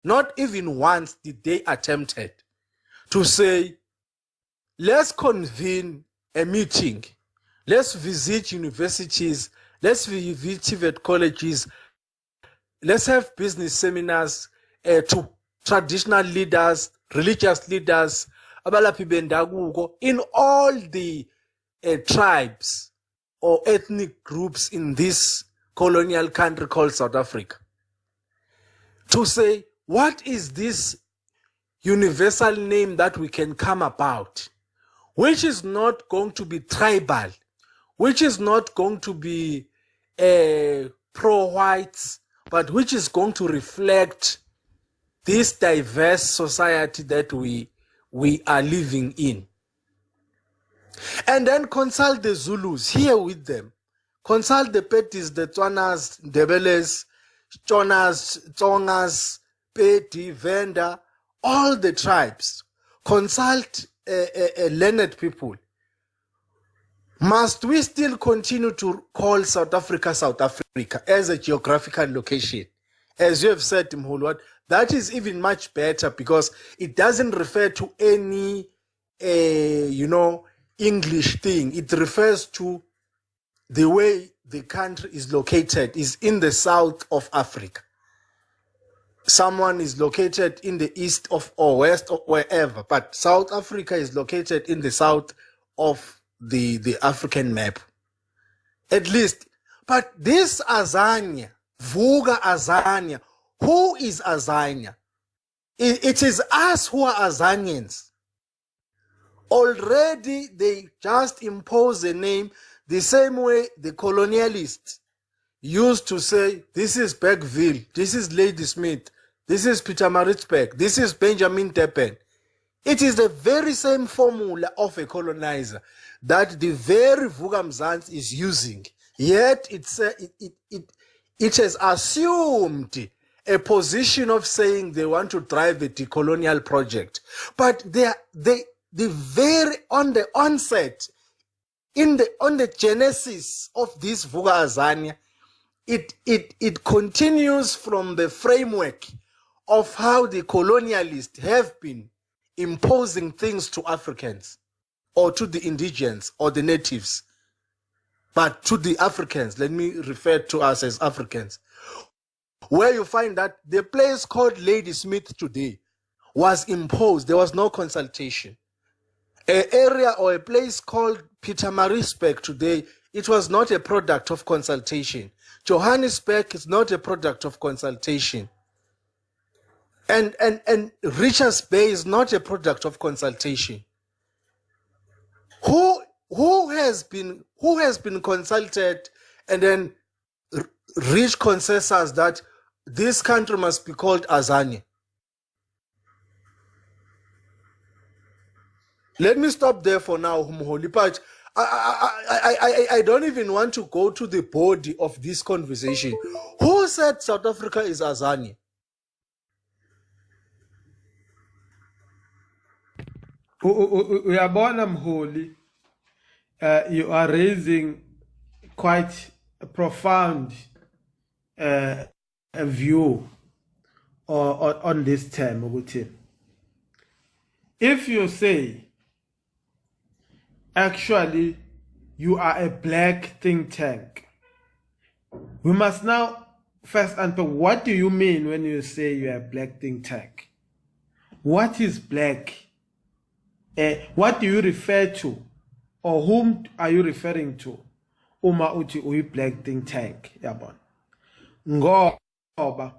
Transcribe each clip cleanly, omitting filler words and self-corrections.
not even once did they attempt it to say, let's convene a meeting, let's visit universities, let's visit colleges, let's have business seminars to traditional leaders, religious leaders, abalaphi bendabuko in all the tribes or ethnic groups in this colonial country called South Africa, to say, what is this universal name that we can come about, which is not going to be tribal, which is not going to be pro-whites, but which is going to reflect this diverse society that we are living in. And then consult the Zulus, here with them. Consult the Petis, the Tswanas, Ndebeles, Chonas, Tsongas, Peti, Venda, all the tribes. Consult learned people. Must we still continue to call South Africa South Africa as a geographical location? As you have said, Mhulwat, that is even much better because it doesn't refer to any, English thing. It refers to the way the country is located, is in the south of Africa. Someone is located in the east of or west or wherever, but South Africa is located in the south of the African map. At least. But this Azania, Vuga Azania, who is Azania? It is us who are Azanians. Already they just impose a name the same way the colonialists used to say, this is Bergville, this is Ladysmith, this is Pietermaritzburg, this is Benjamin Teppen. It is the very same formula of a colonizer that the very Vuga Mzansi is using. Yet it has assumed a position of saying they want to drive a decolonial project. But the very on the onset, on the genesis of this Vuga Azania, it continues from the framework of how the colonialists have been imposing things to Africans or to the indigenes or the natives. But to the Africans, let me refer to us as Africans, where you find that the place called Ladysmith today was imposed. There was no consultation. An area or a place called Pietermaritzburg today, it was not a product of consultation. Johannesburg is not a product of consultation. And Richards Bay is not a product of consultation. Who has been consulted and then reached consensus that this country must be called Azania? Let me stop there for now, Humholi, but I don't even want to go to the body of this conversation. Who said South Africa is Azania? Uyabona Mholi, you are raising quite a profound a view on this term. If you say, actually, you are a black think tank, we must now first answer, what do you mean when you say you are a black think tank? What is black? What do you refer to? Or whom are you referring to? Uma uthi uyi black think tank, yabona. Ngoba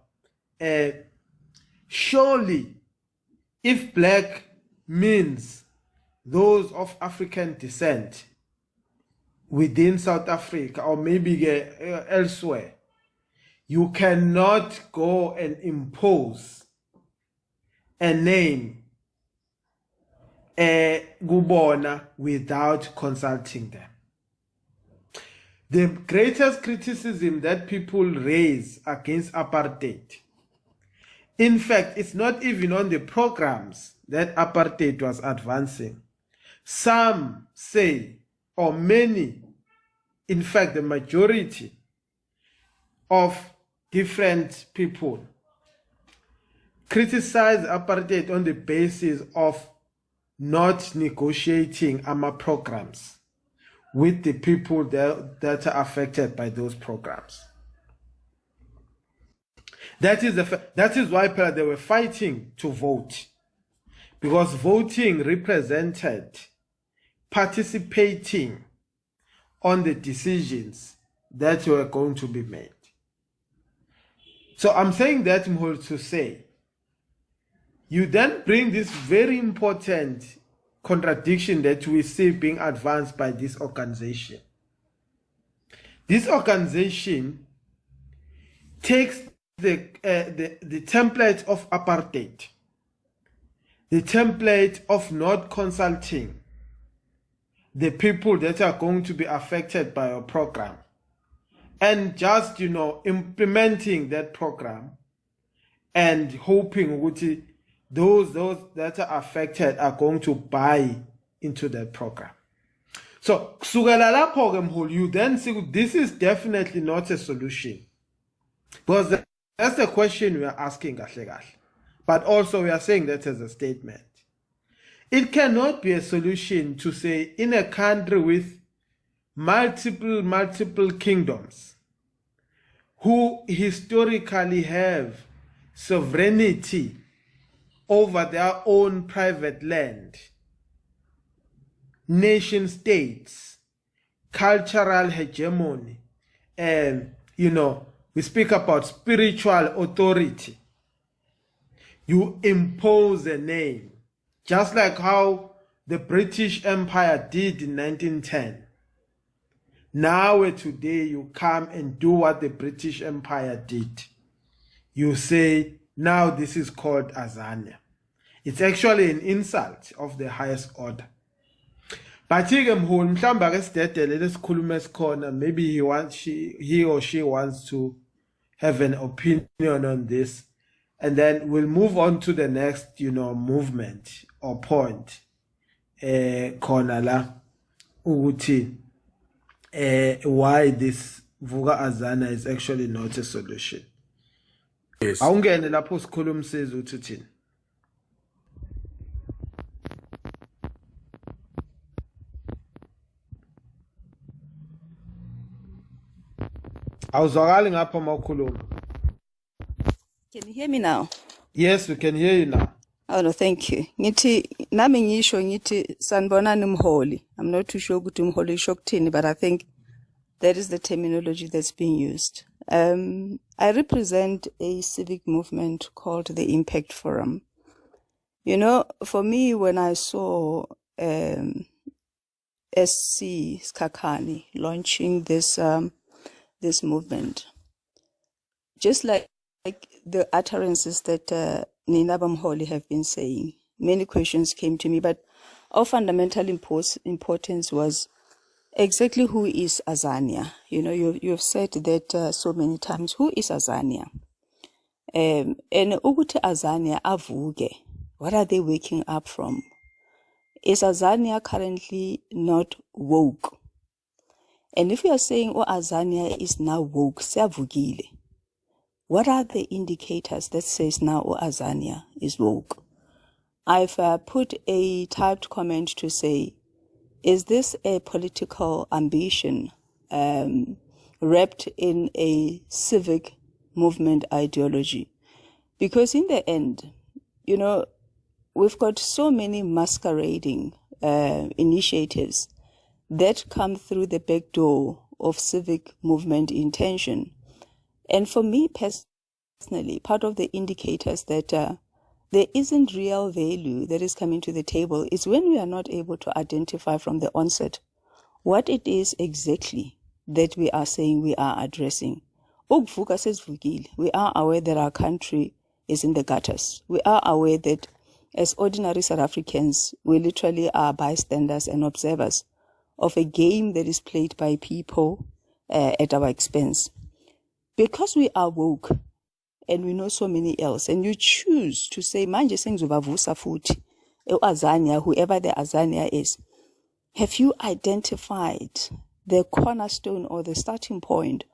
surely if black means those of African descent within South Africa or maybe elsewhere, you cannot go and impose a name Gubona without consulting them. The greatest criticism that people raise against apartheid, in fact, it's not even on the programs that apartheid was advancing. Some say, or many, in fact, the majority of different people criticize apartheid on the basis of not negotiating AMA programs with the people that are affected by those programs. That is why they were fighting to vote, because voting represented participating on the decisions that were going to be made. So I'm saying that to say, you then bring this very important contradiction that we see being advanced by this organization. This organization takes the template of apartheid, the template of not consulting the people that are going to be affected by a program, and just, implementing that program and hoping those that are affected are going to buy into that program. So, you then see this is definitely not a solution, because that's the question we are asking, but also we are saying that as a statement. It cannot be a solution to say in a country with multiple kingdoms who historically have sovereignty over their own private land, nation states, cultural hegemony, and we speak about spiritual authority. You impose a name, just like how the British Empire did in 1910. Now today you come and do what the British Empire did. You say, now this is called Azania. It's actually an insult of the highest order. But maybe he or she wants to have an opinion on this, and then we'll move on to the next, movement or point. Konala uguti. Why this Vuka Azania is actually not a solution. Yes. Awungene lapho sikhuluma sizwe uthi thini. Awuzwakali ngapha mawukhuluma. Can you hear me now? Yes, we can hear you now. Oh no, thank you. Nami ngisho ngithi sanibonani mholi. I'm not too sure ukuthi umholi isho kuthini, but I think that is the terminology that's being used. I represent a civic movement called the Impact Forum. For me, when I saw SC Skakani launching this movement, just like the utterances that Nina Bamholi have been saying, many questions came to me, but of fundamental importance was exactly who is Azania. You've said that so many times. Who is Azania? And Uguti Azania avuge. What are they waking up from? Is Azania currently not woke? And if you are saying, Azania is now woke, siyavugile, what are the indicators that says now Azania is woke? I've put a typed comment to say, is this a political ambition wrapped in a civic movement ideology? Because in the end, we've got so many masquerading initiatives that come through the back door of civic movement intention. And for me personally, part of the indicators that there isn't real value that is coming to the table is when we are not able to identify from the onset what it is exactly that we are saying we are addressing. Ukuvuka sesivukile. We are aware that our country is in the gutters. We are aware that as ordinary South Africans, we literally are bystanders and observers of a game that is played by people at our expense. Because we are woke and we know so many else, and you choose to say, manje sengizobavusa futhi, Azania, whoever the Azania is, have you identified the cornerstone or the starting point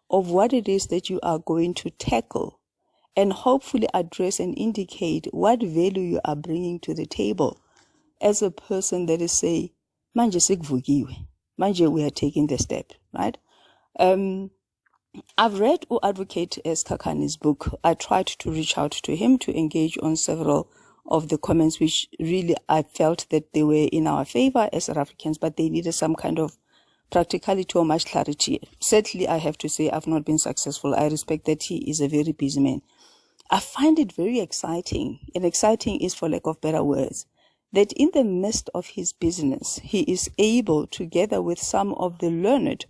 of what it is that you are going to tackle and hopefully address and indicate what value you are bringing to the table as a person that is say, manje sikuvukiwe, manje we are taking the step, right? I've read Advocate Skakani's book. I tried to reach out to him to engage on several of the comments, which really I felt that they were in our favor as South Africans, but they needed some kind of practicality or much clarity. Sadly, I have to say I've not been successful. I respect that he is a very busy man. I find it very exciting, and exciting is for lack of better words, that in the midst of his business, he is able, together with some of the learned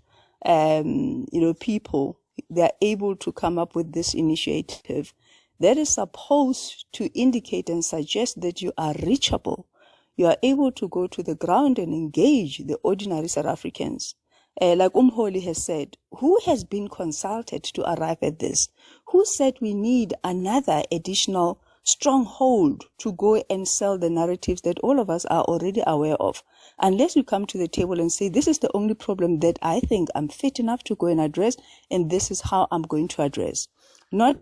people, they are able to come up with this initiative that is supposed to indicate and suggest that you are reachable. You are able to go to the ground and engage the ordinary South Africans. Like Umholi has said, who has been consulted to arrive at this? Who said we need another additional stronghold to go and sell the narratives that all of us are already aware of? Unless you come to the table and say, this is the only problem that I think I'm fit enough to go and address, and this is how I'm going to address. Not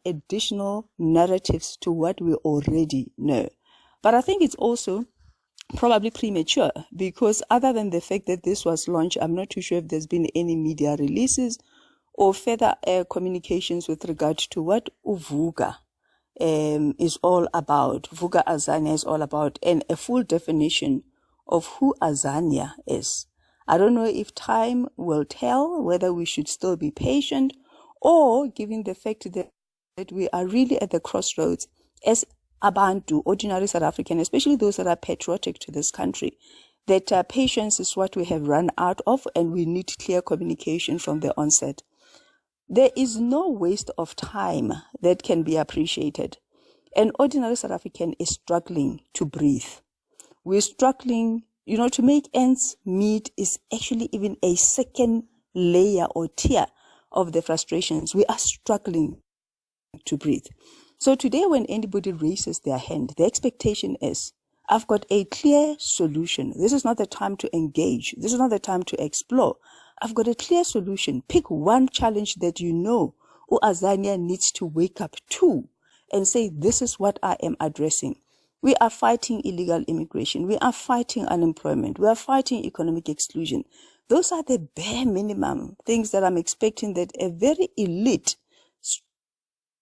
additional narratives to what we already know. But I think it's also probably premature, because other than the fact that this was launched, I'm not too sure if there's been any media releases or further communications with regard to what Uvuga is all about, Vuka Azania is all about, and a full definition of who Azania is. I don't know if time will tell whether we should still be patient, or given the fact that we are really at the crossroads as Abantu, ordinary South African, especially those that are patriotic to this country, that patience is what we have run out of, and we need clear communication from the onset. There is no waste of time that can be appreciated. An ordinary South African is struggling to breathe. We're struggling, to make ends meet is actually even a second layer or tier of the frustrations. We are struggling to breathe. So today, when anybody raises their hand, the expectation is, I've got a clear solution. This is not the time to engage. This is not the time to explore. I've got a clear solution. Pick one challenge that Azania needs to wake up to and say, this is what I am addressing. We are fighting illegal immigration. We are fighting unemployment. We are fighting economic exclusion. Those are the bare minimum things that I'm expecting that a very elite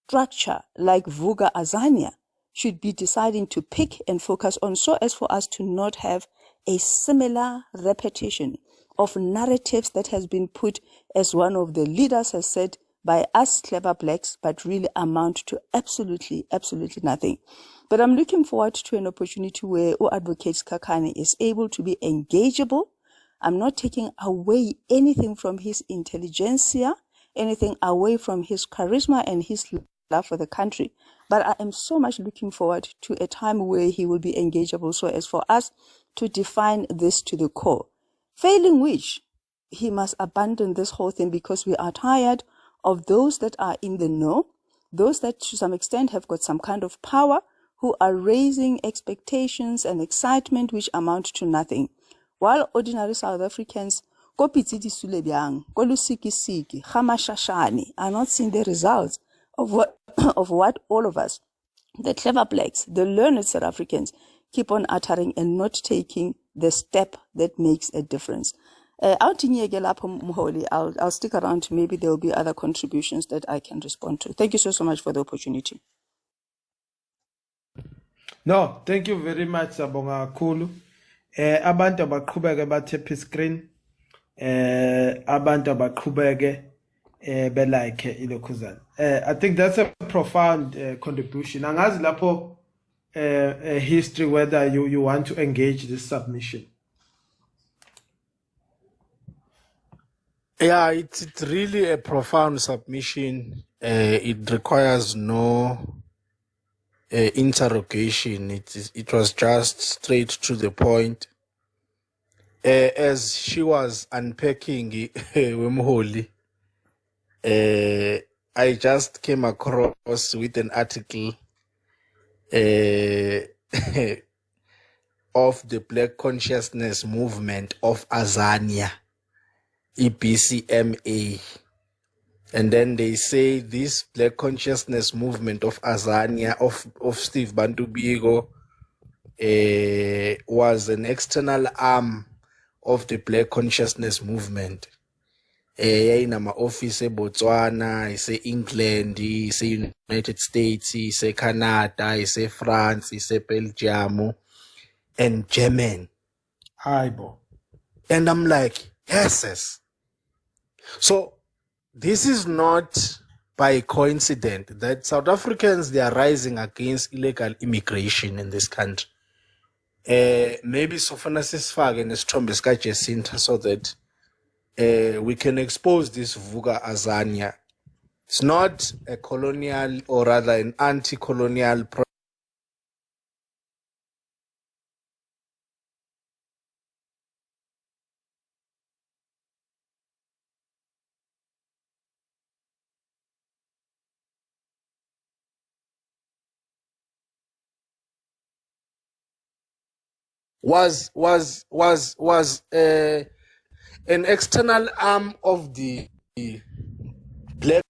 structure like Vuka Azania should be deciding to pick and focus on, so as for us to not have a similar repetition of narratives that has been put, as one of the leaders has said, by us clever blacks, but really amount to absolutely nothing. But I'm looking forward to an opportunity where Advocate Skakani is able to be engageable. I'm not taking away anything from his intelligentsia, anything away from his charisma and his love for the country. But I am so much looking forward to a time where he will be engageable, so as for us to define this to the core. Failing which, he must abandon this whole thing, because we are tired of those that are in the know, those that to some extent have got some kind of power, who are raising expectations and excitement which amount to nothing. While ordinary South Africans are not seeing the results of what all of us, the clever blacks, the learned South Africans, keep on uttering and not taking the step that makes a difference. I'll stick around. Maybe there will be other contributions that I can respond to. Thank you so much for the opportunity. No, thank you very much, Sabonga Kulu. Abantu abaqhubeke bathe screen. Abantu abaqhubeke belike ilokhuzana. I think that's a profound contribution. Angazi lapho history, whether you want to engage this submission. Yeah, it's really a profound submission. It requires no interrogation. It was just straight to the point. As she was unpacking Wemholi, I just came across with an article of the Black Consciousness Movement of Azania, EBCMA. And then they say this black consciousness movement of Azania, of Steve Bantu Biko, was an external arm of the black consciousness movement. Yayinama office eBotswana, ise-England, ise-United States, ise-Canada, ise-France, ise-Belgium, and German. Aibo. And I'm like, yes. So this is not by coincidence that South Africans, they are rising against illegal immigration in this country. Maybe sofana sisifake nesithombe sika Jacinta so that we can expose this Vuka Azania. It's not a colonial, or rather an anti-colonial was an external arm of the black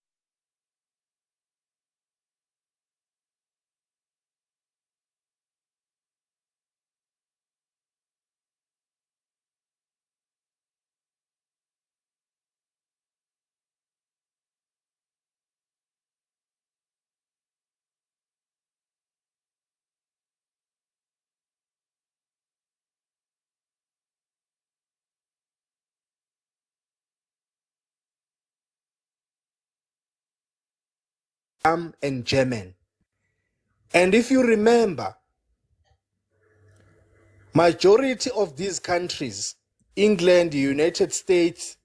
arm and German. And if you remember, majority of these countries, England, the United States,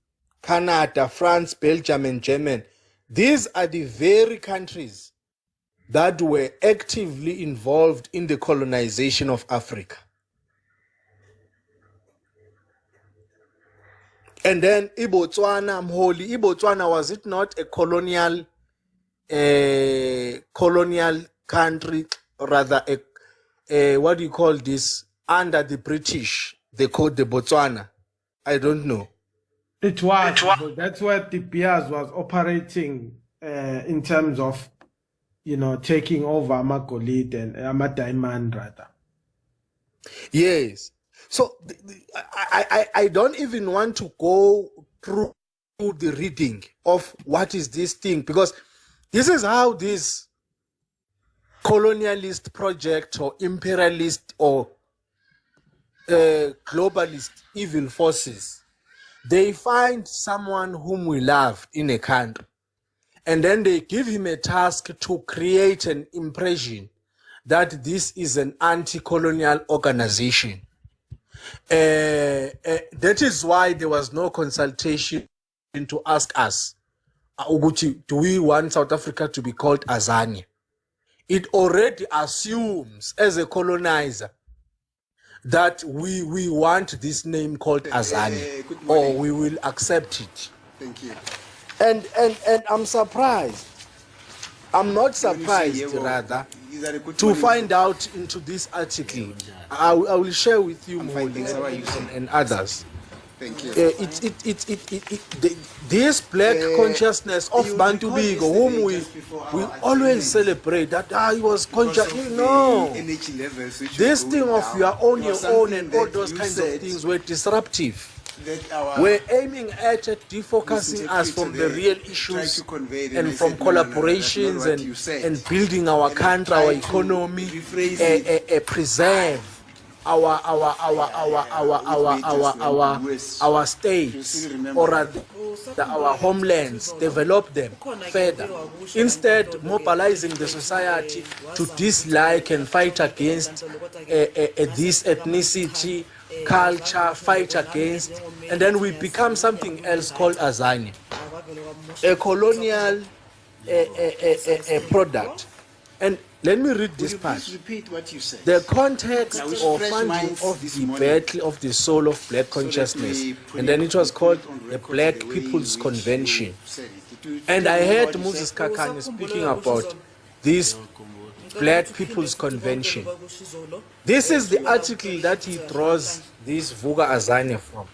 Canada, France, Belgium, and Germany, these are the very countries that were actively involved in the colonization of Africa. And then iBotswana, Mholi, iBotswana, was it not a colonial country, rather what do you call this, under the British? They called the Botswana. I don't know. It was. But that's where De Beers was operating in terms of, taking over Amagolide and Amadiamond rather. Yes. So I don't even want to go through the reading of what is this thing, because this is how this colonialist project or imperialist or globalist evil forces, they find someone whom we love in a country, and then they give him a task to create an impression that this is an anti-colonial organization. That is why there was no consultation to ask us, do we want South Africa to be called Azania? It already assumes, as a colonizer, that we want this name called Azania, or we will accept it. Thank you. And I'm surprised. I'm not surprised, rather, to find out into this article. I will share with you more and others. Thank you. This black consciousness of Bantu Biko, whom we always celebrate, that he was conscious. No, this thing of your own, and all those kinds of things were disruptive. We're aiming at defocusing us from the real issues and from collaborations and building our country, our economy, preserve our states, or our homelands, develop them further. Instead, mobilizing the society to dislike and fight against this ethnicity, culture, fight against, and then we become something else called Azania, a colonial product. And let me read this part. Please repeat what you said. The context or funding of the battle of the soul of black consciousness, and then it was called the Black People's Convention. And I heard Moses Kakane speaking about this Black People's Convention. This is the article that he draws this Vuka Azania from.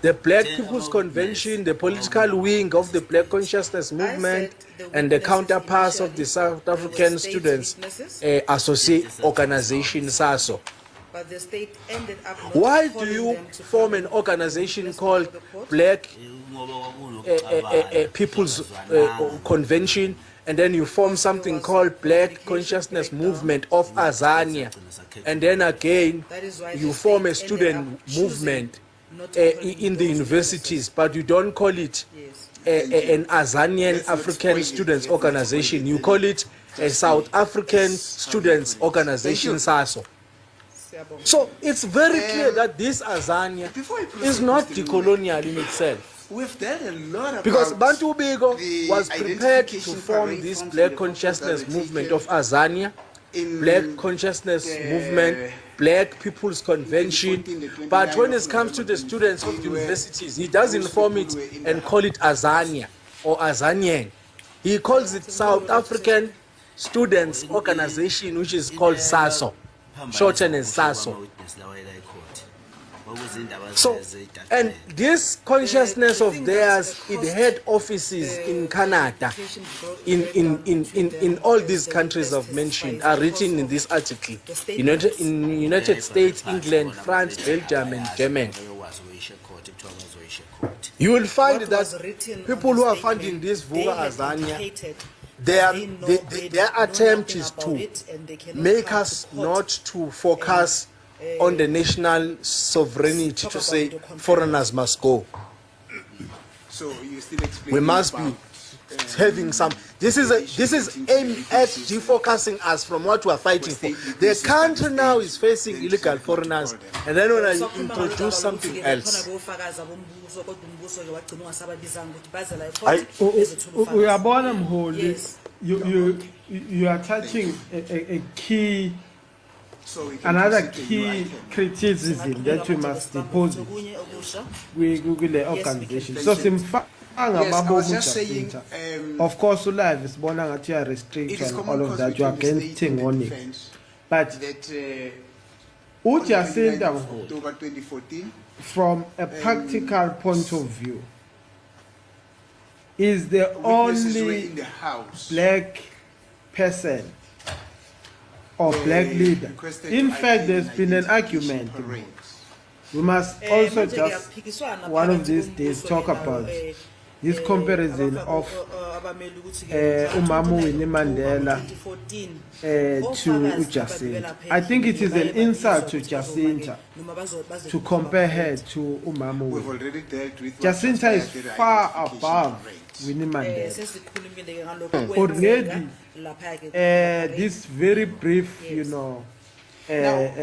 the Black People's Convention, the political wing of the Black Consciousness Movement, and the counterparts of the South African Students Organization, SASO. But the state ended up not Why do calling you them to form come an and organization respond called to the court? Black People's Convention, and then you form something called Black Consciousness Movement of Azania, and then again That is why you the form a state ended student up choosing movement not to call in it the those universities, but you don't call it Yes. an Azanian Let's not African spoil it. Students Let's not spoil Organization. it. You call it a South African Students Organization, SASO. Siyabonga. So it's very clear that this Azania Before I proceed, is not Mr. decolonial in itself. We've done a lot about Because Bantu Bigo the was prepared to identification form parade this from Black the Consciousness photos that Movement were of Azania, in Black Consciousness Movement, Black People's Convention. 2014, But when the it comes to the 29 students of where universities, he doesn't those form people it were in and the call it Azania or Azanian. He calls it South African Students Organization, which is called SASO, shortened as SASO. So, and this consciousness of theirs, it had offices in Canada, in all these countries I've mentioned, are written in this article. In United States, England, France, Belgium, and Germany. You will find What that was written people on who the are statement, funding this they Vuka had Azania, indicated their they know- they their know attempt nothing is about to it and they cannot make come us to court not to focus on the national sovereignty, talk to about say the confidence. foreigners must go. So you still explain. We must be having some. This is aimed at defocusing us from what we are fighting for. The country now is facing illegal foreigners, and then when I introduce something else, Uyabona Mholi, Yes. you are touching a key, So we can another proceed to key your item. criticism that we must deposit with Google organization. So simfanga Yes, I was babomu just saying, Jacinta. Of course, ulive is bona ngathi you are It is restricted and common all of cause that. You are between the against state and the on it. defense But that on the 29th Jacinta of Mholi, October 2014, from a practical point of view, is the witnesses were only in the house. black person or black leader. Requested In to fact, attend there's been an identification argument. parades. We must also just one of these days talk about this comparison of Umamu Winnie Mandela to Jacinta. I think it is an insult to Jacinta to compare her to Umamu We've Winnie. already dealt with what Jacinta is transpired at the far identification above parades. Winnie Mandela. Already, This very brief,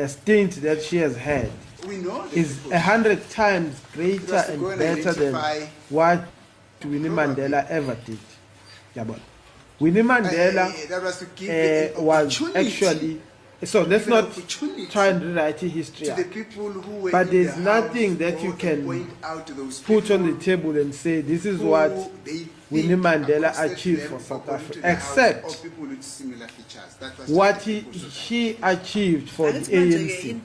stint that she has had We know that is people- 100 times greater Just to and go and better than identify- what Winnie Mandela ever did. Yabona. Winnie Mandela that was to give an was opportunity actually, so let's Give not an opportunity try and rewrite history, to the people who were but in there's the nothing house that you or to can point out to those put on people the table and say this is who what they Winnie think Mandela accosted achieved them for South according Africa, to the house except of people with similar features. That was what just the people's society. he achieved for the ANC.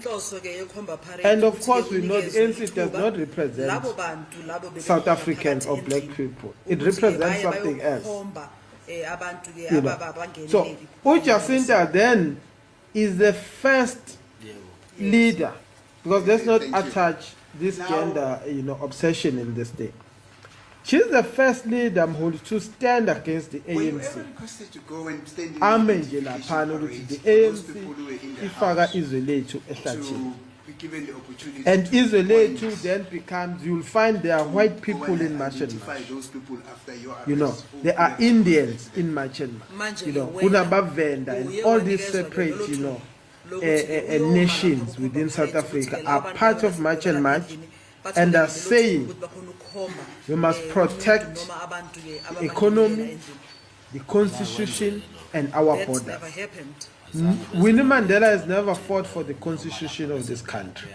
And of course, we know the ANC does not represent South Africans or black people. It represents something else. So, Jacinta then is the first leader, because let's not Thank you. attach this gender, obsession in the state. She's the first leader to stand against the Were you ANC. ever requested to go and stand in Ame the nje identification laphana ukuthi parades the for those ANC people who were in the ifaka house izwe lethu ehlathini. to be given the opportunity And to izwe lethu point then becomes, you'll find there are white or people when in I Marshall identify Marsh. those people after your You know, arrest, who there are could have Indians supported in Marshall Marsh. Manje You know, wena Kunabavenda and uye all these wanikezwa separate, lelo thuba nations within South Africa are part of Marshall Marsh and are saying we must protect the economy, the constitution, and our That borders. never happened. Winnie Mandela has never fought for the constitution of this country,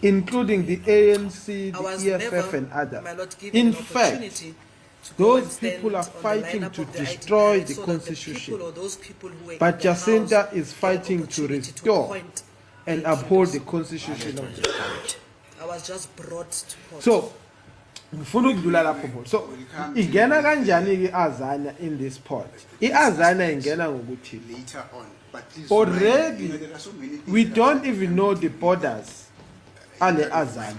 including the ANC, I the was EFF, never, and others. my Lord, given In an fact, opportunity to go and those stand people are on the fighting lineup to of the destroy IDP the so that constitution. people or those people who were in But the Jacinta house is get fighting to opportunity restore point and the uphold the issues. constitution of the country. Our was just brought to court. So ngifuna ukudlula lapho Paul. So ingena kanjani iAzania in this port? iAzania ingena ngokuthi later on. But please already there are so many things we that don't even know the borders ale Azania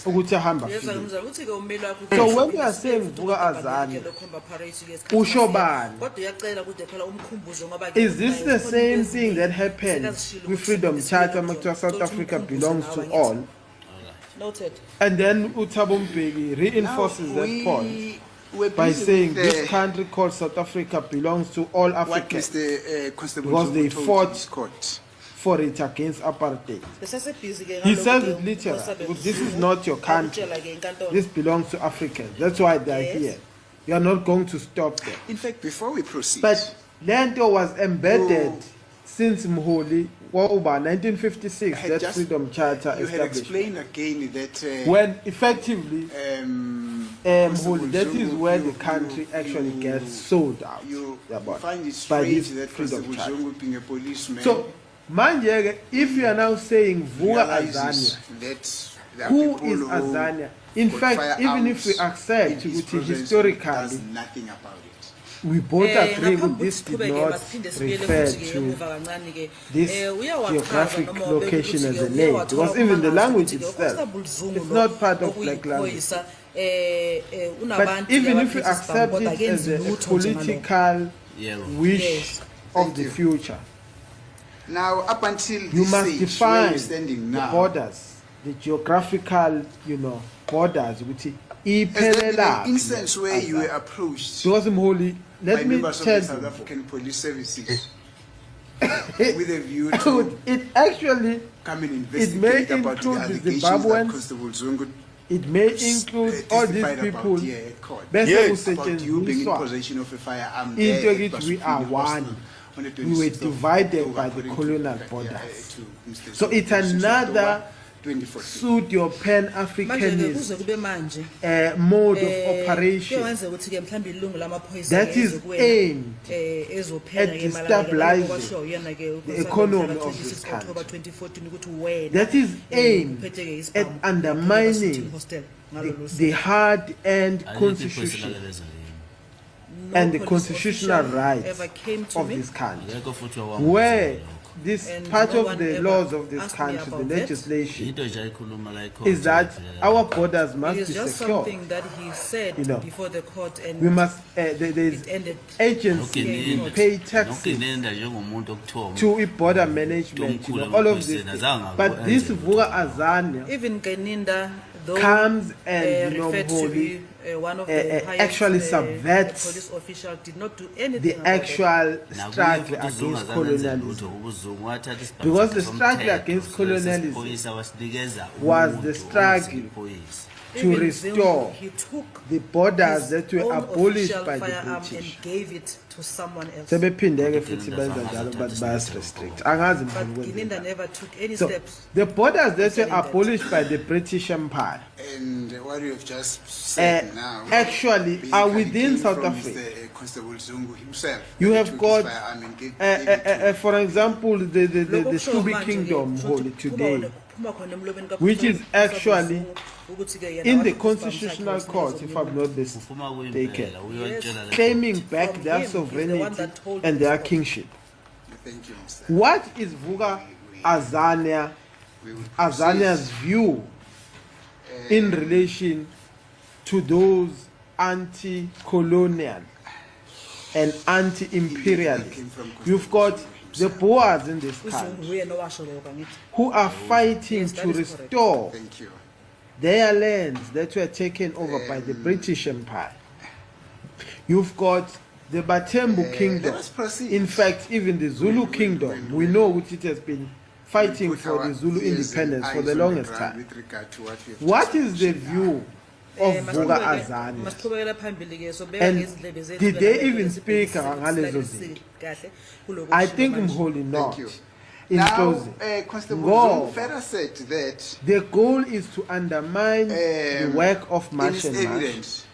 ukuthi ahamba Yes, file. ngizama ukuthi ke ummeli wakho So when we are saying vuka Azania, usho bani? kodwa uyacela ukuthi phela umkhumbuzo ngoba Is this the same thing that happened with Freedom Charter makuthiwa South Africa belongs to all? Noted. And then Thabo Mbeki reinforces Now, that point we're by busy saying with this country called South Africa belongs to all what Africans Mr. Constable because they Zungu told fought his court. for it against apartheid. Besasebhizi ke He ngalokho says ke it literally, uNkosazana but this is Zulu not your country. wakutshela ke inkantolo. This belongs to Africans. That's why they are Yes. here. You are not going to stop them. In fact, before we proceed, But Lento was embedded since Mholi, 1956, I had that just- Freedom Charter you had established. explained again that When effectively, Constable Mholi, that is Zungu, where you- the country actually you- gets sold out. You About- find it by strange this that Freedom Constable Charter. Zungu being a policeman So, manje, if you are now saying Vuka realizes Azania, that there are who people is who Azania? In got fact, even if we firearms accept in his ukuthi presence and historically, does nothing about it. we both agree with this did Ngaphambi not kokuthi siqhubeke, masiphinde refer sibuyele futhi ke to emuva kancane ke. this Uyawachaza geographic noma location ukuthi as ke a name, uyawathola because even the umangazo language ukuthi ke itself, uConstable Zungu it's lo, not part of black language. okuyiphoyisa, But unabantu even if we abaphethe accept isibhamu, kodwa it as akenzi a lutho nje ngalokho. political wish Yes. of Thank the you. future, Now, up until you this must stage, where define we're standing the now, borders, the geographical, borders. Ukuthi has there been an iphelelaphi instance where you were Azania? approached Because Mholi, by let me members of tell the South you, African Police Services with a view to it actually come and it may investigate about the include the allegations that Zimbabweans, Constable Zungu it may include all these testified people. about here at court. Bese Yes. About you being in kusetshenziswa possession of a firearm into there at yokuthi we Basutonia are Hostel one. on the We were 26th of divided October, by the according to- colonial yeah, borders. to Mr. So Zungu, it's 26th of another October, 2014. suit your Manje ke pan-Africanist kuze kube manje mode of kuyokwenzeka operation ukuthi ke mhlawumbe ilungu lamaphoyisa that ke is ezokuwela, aimed ezophenya at ke malanga ke, destabilizing okwashiwo uyena ke the uNkosazana economy mhla of 26 this October country. 2014 ukuthi wena that is aimed uphethe ke at isibhamu, undermining Sitting Hostel ngalolu the hard-earned constitution and the police constitutional official rights ever came to of me. this country, Akekho futhi where this And part no of one the ever laws of this asked me country, the about that. legislation, into nje ayikhuluma la ikhona is that our borders must It's be just secure. something that he said You know, before the court and We must, there's it ended. agencies who pay taxes nokulinda njengomuntu okuthiwa to border management, all of this. But this Vuka Azania Even Keninda, though comes and, referred to Mholi, be one of the highest, actually subverts police official, did not do anything the about it. actual struggle against colonialism. Because the struggle against colonialism was the struggle to Even restore Zungu, he took the borders his that were own abolished official by the firearm British. and gave it to someone else. Sebephinde-ke futhi benza njalo but bayasi-restrict. Angazi But Mholi Keninda kwenzenjani. never took any So steps. the borders that were concerning that. abolished by the British Empire And what you have just said now actually are basically within came South from Africa. Mr. Constable Zungu himself. You He have took got, his firearm and gave it to for example, the Lokho kusho Subi manje-ke, Kingdom kusho Holy ukuthi today, kuphuma khona emlomeni kaProfessor which is actually Zungu ukuthi-ke yena in the wathi constitutional isibhamu sakhe court, if I'm not mistaken, claiming back From their him, he's the one sovereignty that told and us their about it. kingship. Thank you, Mr. What is Vuka Azania, We will Azania's view in relation to those anti-colonial and anti-imperialist? You've got the Boers in this UZungu country uyena owasho lokho angithi. who are fighting Yes, that to is correct. restore Thank you. their lands that were taken over by the British Empire. You've got the Batembu Kingdom. let us proceed. In fact, even the Zulu Kingdom, we know which it has been fighting Put for our the Zulu ears and independence for eyes the on longest ground time. with regard to what we have What just is the mentioned now. view of Vuka Masiqhubeke- Azania? masiqhubekela phambili-ke, sobeka And ngezindlebe zethu did ke they lapho even esibhekisile speak ngalezo sibhekisile kahle kulokhu I okushiwo think manje. Mholi not. you. In Now, closing, Constable Ngo- Zungu further said that the goal is to undermine the work of it is Marshall Marsh, evident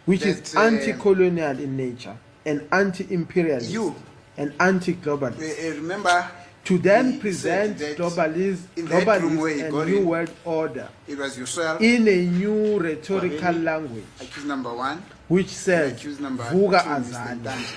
which is that, anti-colonial in nature and anti-imperialist you- and anti-globalist. remember to then He present said that globalist in that room where he and got new in, world order it was yourself, in a new rhetorical Wabeni, language accused number 1, which and says accused number 2, vuka Mr. azania, Ntanzi.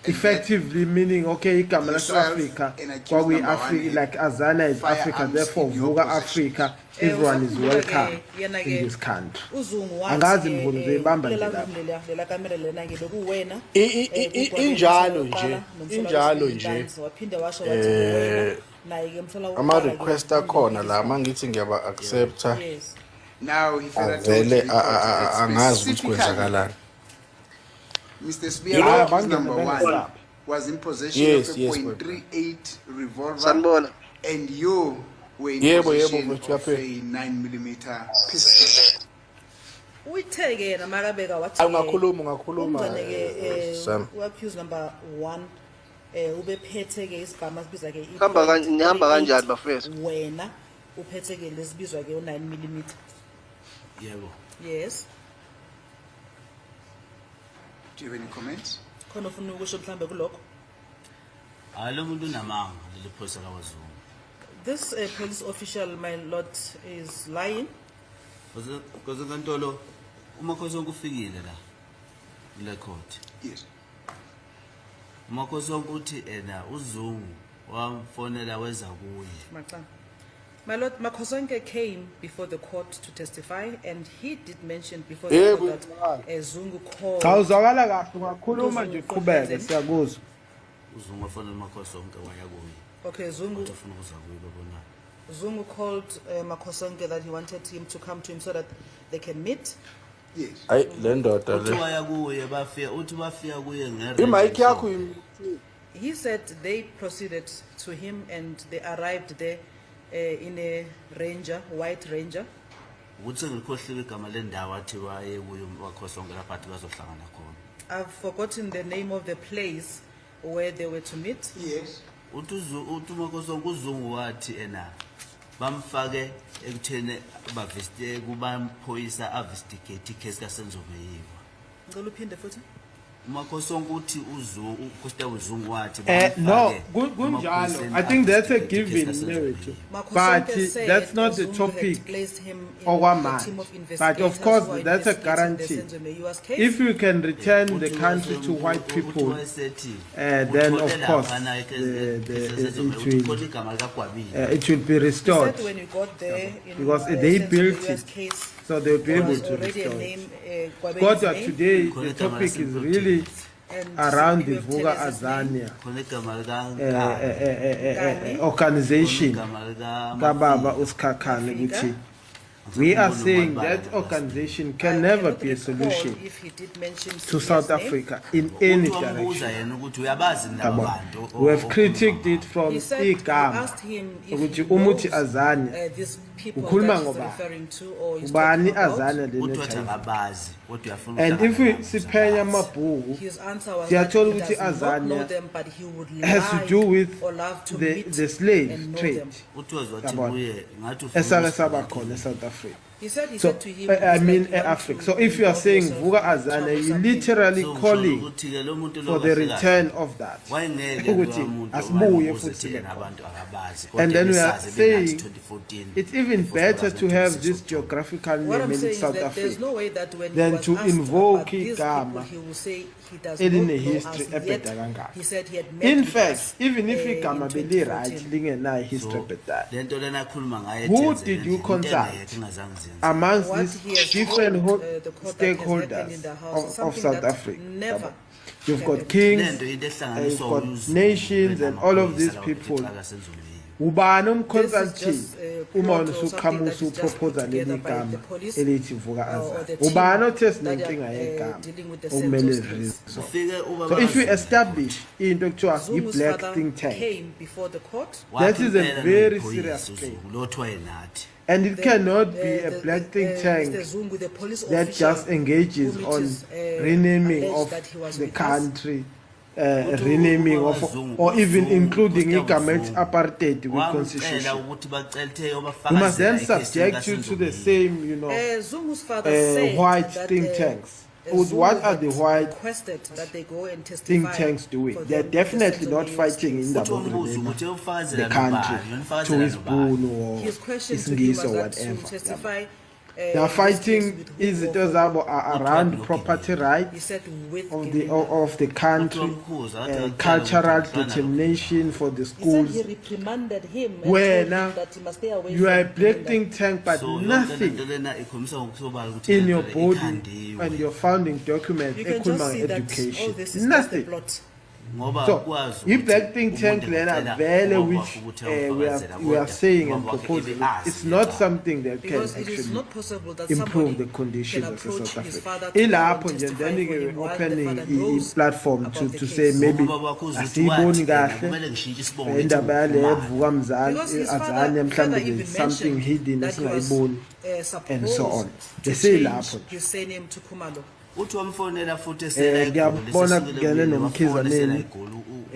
effectively meaning okay igama Yourself lase-Africa and accused kwakuyi number Africa, 1 like Azania is Africa, firearms therefore in your vuka possession. Africa, everyone is welcome yena in this country. uzungu Angazi mkhulu ngizoyibamba nje lapha. lela kamera lena ke bekuwena injalo nje, injalo nje. waphinde washo wathi wena naye ke mhlola Ama-request akhona la mangithi ngiyaba-accepta yes Now, he further told avele the court that angazi ukuthi specifically kwenzakalani. Mr. Spear, You know- accused number 1 was in possession Yes, of a yes, .38 revolver, Sanibona. and you were in Yebo, possession mfethu, of a uyaphi? 9mm pistol. uyitheke yena makabeka wathi Ungakhuluma umngane ke Sam. u-accuse number 1 ubephethe ke isigama sibiza ke Nihamba kanjani bafethu? wena uphethe ke lesibizwa ke u9mm Yebo. yes Do you have any comments? khona ufuna ukusho mhlambe kulokho Hayi lo muntu unamanga leli phoyisa kaWazungu. this police official my lord is lying Because nkantolo uMakhosonke ufikile la kule court. Yes. uMakhosonke uthi ena uZungu wamfonela weza kuye. Macam. My lord Makhosonke came before the court to testify and he did mention before the court that Zungu called Cha uzwakala kahle ungakhuluma nje uqhubeke siyakuzwa. uZungu wafonela uMakhosonke waya kuye. okay Zungu Uthi ufuna ukuza kuye babona. Zungu called Makhosonke that he wanted him to come to him so that they can meet. Yes. Hayi le ndoda Uthi le. waya kuye bafika kuye Imic yakho He said they proceeded to him and they arrived there in a Ranger, white Ranger. Ukuthi ngikhohlile igama lendawo athi waye kuye uMakhosonke lapha athi bazohlangana khona. I've forgotten the name of the place where they were to meet. Yes. Uthi uMakhosonke uZungu wathi ena bamfake ekuthene baveste kubaphoyisa investigate icase kaSenzomeyiwa. Ngicela uphinde futhi. uMakhosonke uthi uZungu wathi No, kunjalo. I think that's a given narrative. But that's not the topic okwamanje. But of course, that's a guarantee. If you can return the country to white people, then of course it will be restored. When you got there, Because they built it, case, so they'll be able was to already a restore it. name, Kwabe's But name, today the topic is really and around the you have Vuga Teresa's name. Azania khona igama organization lika kababa uSikhakhane ukuthi we are saying that organization can never be a solution If he did mention to Siphia's South name. Africa in any Wamubuza direction. yena ukuthi uyabazi laba bantu We have critiqued it from He said, he igama asked him if ukuthi he umuthi knows, Azania these people ukhuluma that he's ngobani? referring to or he's ubani talking about. Azania uthi wathi le akabazi kodwa uyafuna and if we ukuhlangana siphenya nabo. amabhuku His answer was siyathola that he ukuthi does not know Azania them, but he would has to like do with or love to the meet slave and know trade them. uthi wathi Yabona. kuye ngathi ufuna esake ukusiza saba kuye. khona eSouth Africa. He said he So said to him, I it's mean like you want Africa. to So if you are involve saying yourself Vuga in Azania, trouble you something. literally So, calling ukuthi-ke lo muntu lo for the kahle return of that. wayengeke Ukuthi lo muntu asibuye owayebuza futhi ukuthi le yena khona. abantu akabazi And then we are besazi saying benathi 2014 It's even before better to have 2026 this October. geographical What name I'm in saying is South that there's no Africa way that when than he was to asked invoke about these igama people, he will say he does eline not know history us yet. ebheda kangaka. He said he had met In with fact, us, even if in igama beli 2014. right lingenayo history So, ebheda. lento lena akhuluma ngayo Who ethenze did le you ndlela, into consult engekho engazange zenze. Amongst What these he has different told, the court that has happened in the stakeholders house is of something South that Africa? never You've got happened. kings, Lento into you've ehlanganiswa got uZungu nations and all of these benamaphoyisa lawa people. bethu kaSenzomeyiwa. Ubani This is umconsultant just a uma plot or something usuqhamusa that is just put uproposal together by leligama the police, elithi Vuga or the Azania. team Ubani othe that sinenkinga are, yegama dealing with the okumele census case. resolve. Ufike ubaba So if we kaZungu establish into kuthiwa Zungu's i-black father think tank, came before the court. that is a waphela very noyiphoyisa serious uZungu, claim. lo othiwa yenathi. And it cannot be a black think tank Mr. Zungu, the police that official just engages whom it on is, renaming alleged of that he was the with us. country, renaming of, or even including igama elithi apartheid with Wamcela constitution. ukuthi bacele uthe We must then iyobafakazela subject you to the same, Zungu's father uh, said white that, think tanks. what are the white requested that they go and testify think tanks doing? for They're them definitely in not the fighting in the uthi umbuzo ukuthi the ufazela country nobani to uyonifazela his nobani boon or His question to him Isingisi was or that to whatever. testify. They are fighting izinto zabo are around property He rights said with of Gideon. the country, cultural determination for the He said schools. he reprimanded him and Where told now him that he must stay away you are a from black Gideon. think tank, but So nothing yonke lento lena ikhombisa ngokusobala ukuthi in lento your le body ikhandiwe. and your founding document You can just ekhuluma see that all education. this is just a Nothing. plot. Ngoba So, ukwazi i-black think tank umuntu lena engacela vele ubaba which wakhe ukuthi we awufakazela are saying and ubaba wakhe proposing, ebe azi it's not ngecala. something that can Because it is actually not possible that improve somebody the conditions can of approach South his Africa. father to Ilapho nje testify then for him while the opening father knows platform about the to case. say maybe Ngoba ubaba wakhe uzwe ukuthi asiyiboni wathi, kahle kumele ngishintshe isibongo ngithi indaba yale ufumane. evuka mzansi Because his azanye father mhlambe even there's something mentioned hidden that he was esingayiboni and so on. supposed They to say change lapho. his surname to Khumalo. Uthi wamfonela futhi ngiyabona kugene nomkhizaneni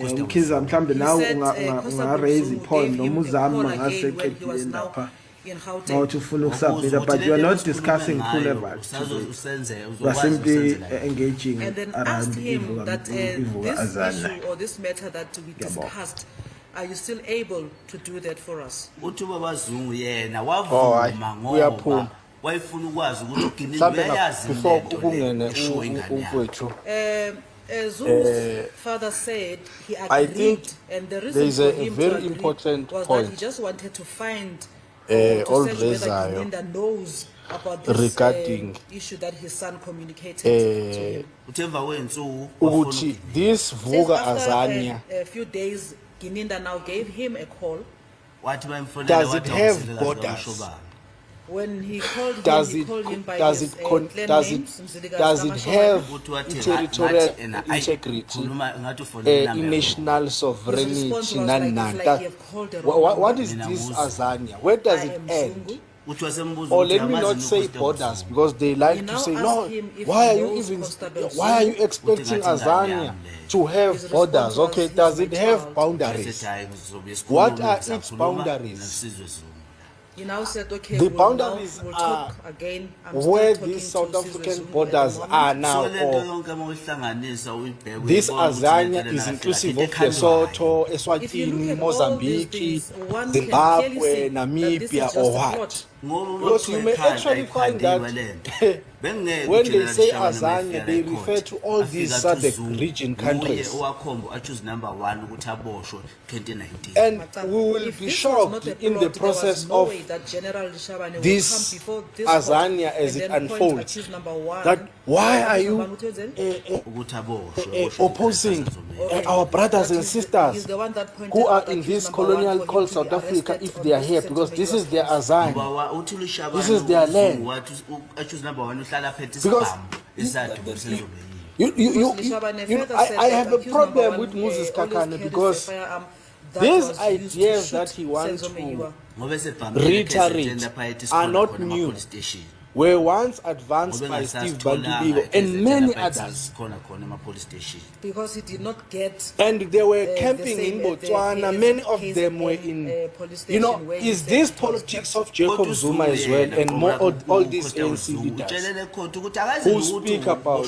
umkhiza mhlambe He nawe said, unga-raise Constable i-point gave him noma a uzame call again when he was mangaseqedile now lapha in ma Gauteng. uthi ufuna ukusubmita, but you are not discussing Puleva today. You are simply engaging And then around asked him Ivuka that this Azana. issue or this matter that we discussed, are you still able to do that for us? uthi ubaba Zungu yena Oh, hayi, wavuma uyaphuma. ngoba wayefuna ukwazi ukuthi uginini Mhlambe uyayazi before lento le kungene eshowe ingane yakhe. umfowethu. Zulu's father said he agreed, I think and the reason there is for a him very to agree important was that he point. just wanted to find to search whether Olrezayo Gininda knows about this regarding issue that his son communicated to him. Uthi emva kwensuku ukuthi this Says Vuka after Azania a few days, Gininda now gave him a call. wathi bayimfonela Does wathi it have awusize kahle borders? bamshobana. When he called him, does he it called him by does his it con- clan does names, it Mzilikazi does it Kamashobana. have Uthi wathi territorial ngathi ena, ayi, integrity khuluma ngathi ufonela nami. national His sovereignty response was like, nani it's like nani? you have called the Wha- wrong wha- what number. is Mina this nguzwa. Azania? Where does I it am end? Zungu. Uthi wasembuza Or ukuthi let me yamazi not yini say uKosi borders Zungu? because they like He to now say asked no. him if Why he are you knows even? Constable Why are you Zungu. expecting Uthi ngathi Azania ingane to His have response borders? was, Okay, "He's does my it have child." boundaries? Wasethi, "Hayi, ngizobe sikhuluma, What are its ngizakhuluma boundaries? nesizwe Zungu." He now said, okay, The we'll boundaries we'll are talk again. I'm where still these talking South to Sizwe African Zungu borders at the are moment. now, So lento or yonke uma uyihlanganisa uyibheke this uyibone ukuthi Azania lento is lena inclusive kahle of kahle ekhandwayo. Lesotho, If you look Eswatini, at all these Mozambique, things, one can Zimbabwe, clearly see that this is Namibia, just or a what? plot. Ngoba uma Because you may kuthiwa ekhanda actually find ayikhandiwe that lento. Bengeke when they uJenerali say Shabane Azania, mayefika they la ecourt, refer to all afika these athi SADC uZungu region nguye countries. owakhomba achoose number 1 ukuthi aboshwe 2019. And Macam, we will if be this was shocked not a in the plot, there was process no of way that General Shabane would this come before this Azania court as and it then point unfolds, accused number one, that why are accused you number two, ukuthi aboshwe opposing Okay. our brothers But and he's sisters the one that pointed who are out in accused this number one colonial for him called to South be Africa arrested if on they are this here because this is their Central Azania. ngoba uthi uLishabane This is their land. wathi achoose number 1 uhlala phethe Because isibhamu esathi kusenzobe yini. I have a problem with Moses Kakane because these ideas that he wants to Ngoba esebhamu reiterate are not new, were once advanced by Steve Bandubigo and many others. because he did not get And they were the camping same, in Botswana. Many of them were in, police you know, station where he is said this it was politics of Jacob Zuma as well and more all these ANC leaders who speak about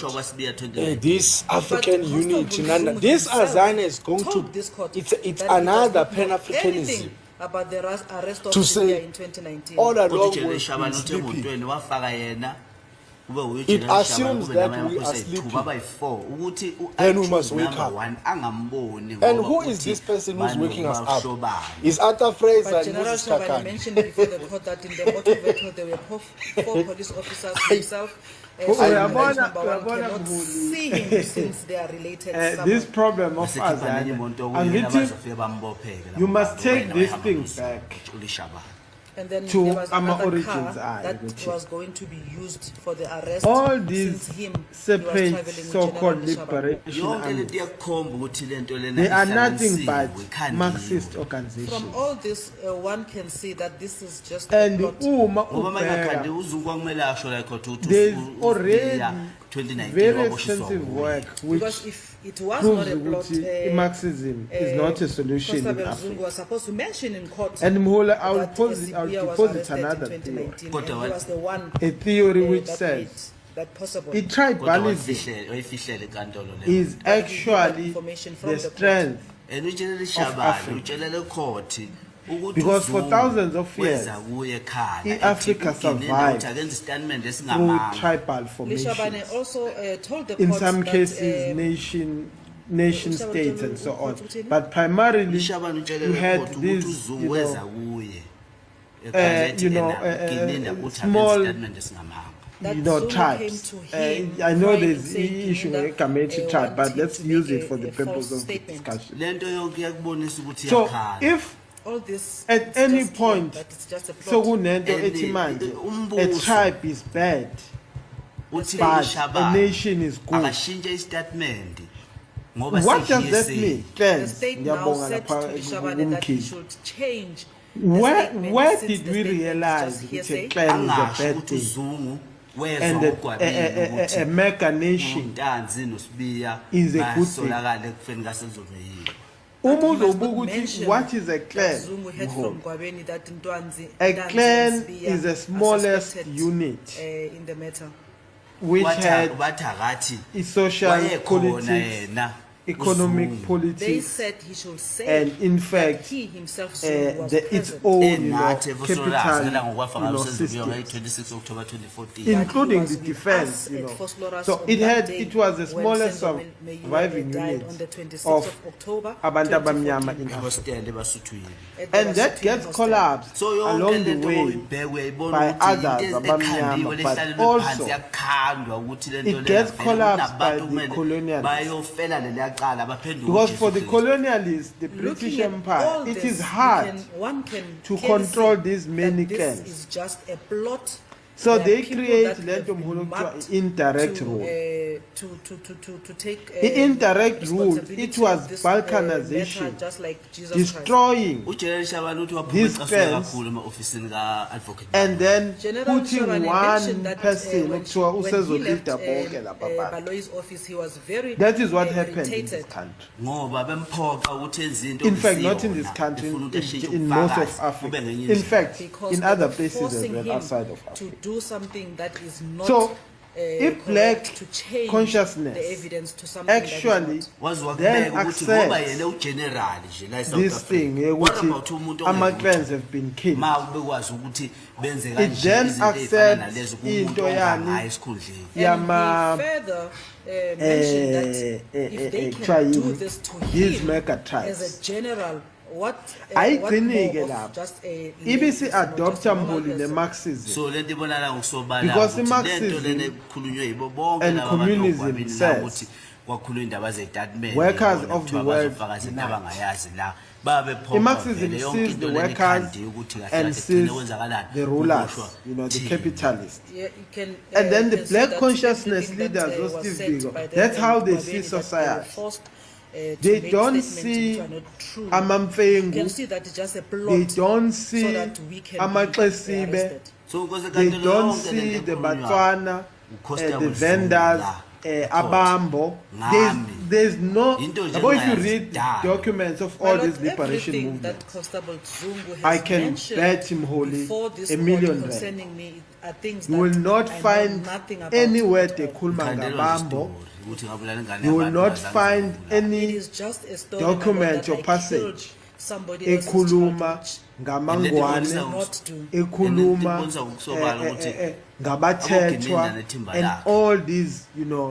this African But unity? Constable Zungu This himself Azania is going told to, this court it's that he does another not know Pan-Africanism. anything about the arrest of To Sylvia say in 2019. all along Uthi we've Shabane been uthe sleeping. emotweni wafaka yena kube uye It uJenerali assumes Shabane kube that namanye we are amaphoyisa sleeping. ayithupha abayi4 ukuthi Then we must wake number up. 1 angamboni And ngoba who is uthi this person who's bani waking us up? bashobani. Is Arthur Fraser But and General Moses Shabane Kakane. mentioned before the court that in the motor vehicle there were four police officers himself. So Uyabona- number one uyabona cannot Mhuli. see him since they are related somehow. This problem of Basithi bani Azania, imoto and kuyena it is- bazofika bambopheke you labo must bantu, take wena this wahamba thing noZungu, back uLishabane. And then to there was our another origins car are, that ukuthi was going to be used for the arrest. all these since him, separate he was traveling with so-called General Shabane. liberation Yonke armies, lento iyakukhomba ukuthi lento lena they are nothing but ihlanganisiwe, ikhandiwe. Marxist organizations. From all this, one can see that this is just And a plot. uma Ngoba mangakhandi ubheka, uZungu kwakumele asho la ekhotha ukuthi there's already already 2019 very waboshiswa extensive nguye. work Because which if it was proves not a plot, ukuthi Marxism is not a solution in Constable Africa. Zungu was supposed to mention in court And Mhula, I'll that deposit was another arrested theory. in 2019, Kodwa and he what- was the one A theory which that says made that possible. Kodwa tribalism wayifihlele inkantolo le. is actually information from the the court. strength. And utshelele ishabani, utshelele court ukuthi Because for uZungu thousands of years, weza kuye ekhaya. i-Africa Ethi uGinini survived uthi akenze istatement through esingamanga. tribal Lishabane formations. also told the In court some that, cases, nation states and so on. But primarily, Ishabani you utshelele had court ukuthi this, uZungu weza kuye. small, Statement esingamanga. that tribes. Zungu came to him I know crying there's and saying, issue "Gininda, with Gamechi tribe, but wanted let's to use make it for the a purpose false of the statement." discussion. Lento yonke iyakubonisa ukuthi So, iyakhala. if All this at it's any just clear point, that it's just a so plot. kunento And ethi manje, a umbuso tribe is bad, uthi but a ishabani nation is good. akashintshe istatement ngoba What does that sehiyese. mean? The Cleanse. state now Ngiyabonga said to lapha Lishabane that he kumkhizi. should change the Where statement since did the we statement is realize just that hearsay. cleanse is a Angasho bad ukuthi thing? uZungu wezwa And ugwabile a ukuthi mega nation uNtanzi noSibiya is a good thing. basolakala ekufeni kaSenzoveyile. Uma He must uzobuka not ukuthi mention what is a that clan? Zungu heard from Gwabeni that Ntwanzi- A Ntanzi clan and Sibiya is the are smallest suspected, unit in the matter. which had Bathi akathi a social, wayekhona politics, yena economic uZungu. They politics, said he should say and in fact, he himself Zungu was its present. own, enathi efosolazela capital, ngokwafa ngayo system, Senzoveyile ngayi-26 October 2014. including was the with defense, us at Vosloorus So on it that had, day it was the when smallest Senzo surviving died unit on the 26th of of October abantu abamnyama 2014. in Africa. Abastende basuthwini. At the And that Basotho gets hostel. collapsed So yonke along the lento way oyibheka uyayibona by ukuthi others into abamnyama, ekhandiwe but lehlalelwe phansi also yakhandwa ukuthi lento it gets lena vele collapsed by kunabantu the kumele colonialists. bayofela leliya cala baphenduke Because uJesu for the Kristu. colonialists, the British Looking at Empire, all it this, is hard one can to clearly control see these many that clans. This is just a plot. So There are they people create that have lento been mkhulu kuthiwa marked indirect to, rule. to take The indirect rule, responsibility it was of this, balkanization, matter, just like Jesus Christ. destroying uJenerali Shabane uthi waphume These ecaswe clans, kakhulu ema-ofisini ka-advocate and then General putting Shabane one mentioned that person when kuthiwa he usezolida left bonke laba bantu. Baloyi's office, he was very That is what happened in this irritated. country. ngoba bemphoqa ukuthi enze into In fact, not in okuyisiyona, this country, efuna ukuthi ashintshe in most of ubufakazi, Africa. bube ngenye In indlela. fact, Because in they other were places as forcing well, him outside of to Africa. do something that is not So, if black correct, to change consciousness the evidence to something actually that is waziwa then kubeka ukuthi ngoba accepts yena ugenerali nje la eSouth this thing, Africa what about ukuthi umuntu ama-clans have been killed. ma bekwazi ukuthi benze It kanje then izinto ezifana accepts nalezo kumuntu into ongayo yani esikhundleni not. Yama- And he further mentioned that if they can trying do this to these him mega as tribes. a general, what Ayigcinike more of lapho. just a Ibisi just a adopta normal mboli person? le-Marxism. so lento ibonakala ngokusobala Because ukuthi lento i-Marxism lena ekhulunywe yibo bonke and laba bantu communism okwabili la says ukuthi kwakhulunywa indaba ze-statement workers yibona of kuthiwa the world bazofakaza into unite. abangayazi la babe I-Marxism sees the workers and sees the rulers, the capitalists. Yeah, you can, And then the can see black that consciousness everything that, leaders, those was Steve said Biko, by them that's how and they Gwabeni see that they were society. forced, to They make don't statements see which are not true. You amamfengu, can see that it's just a plot. they don't so see that we can amaXesibe, be arrested. so because they don't see the Batswana, the vendors, Abambo. There's no. Into nje But if you engayazi read dala. documents of My all lord, these liberation everything movements, that Constable Zungu has I can mentioned bet him wholly before this a court million rand. concerning me are things you will that not I know find nothing about anywhere at they all. khuluma ngabambo. ukuthi ngabulala ingane You will yabantu not ngazange find ngibulale. It any is just a story document that or I passage killed somebody else's ekhuluma child, which ngamangwane, not do. ekhuluma And then ngokusobala ukuthi ngabathethwa, aboGinini nethimba and lakhe. all these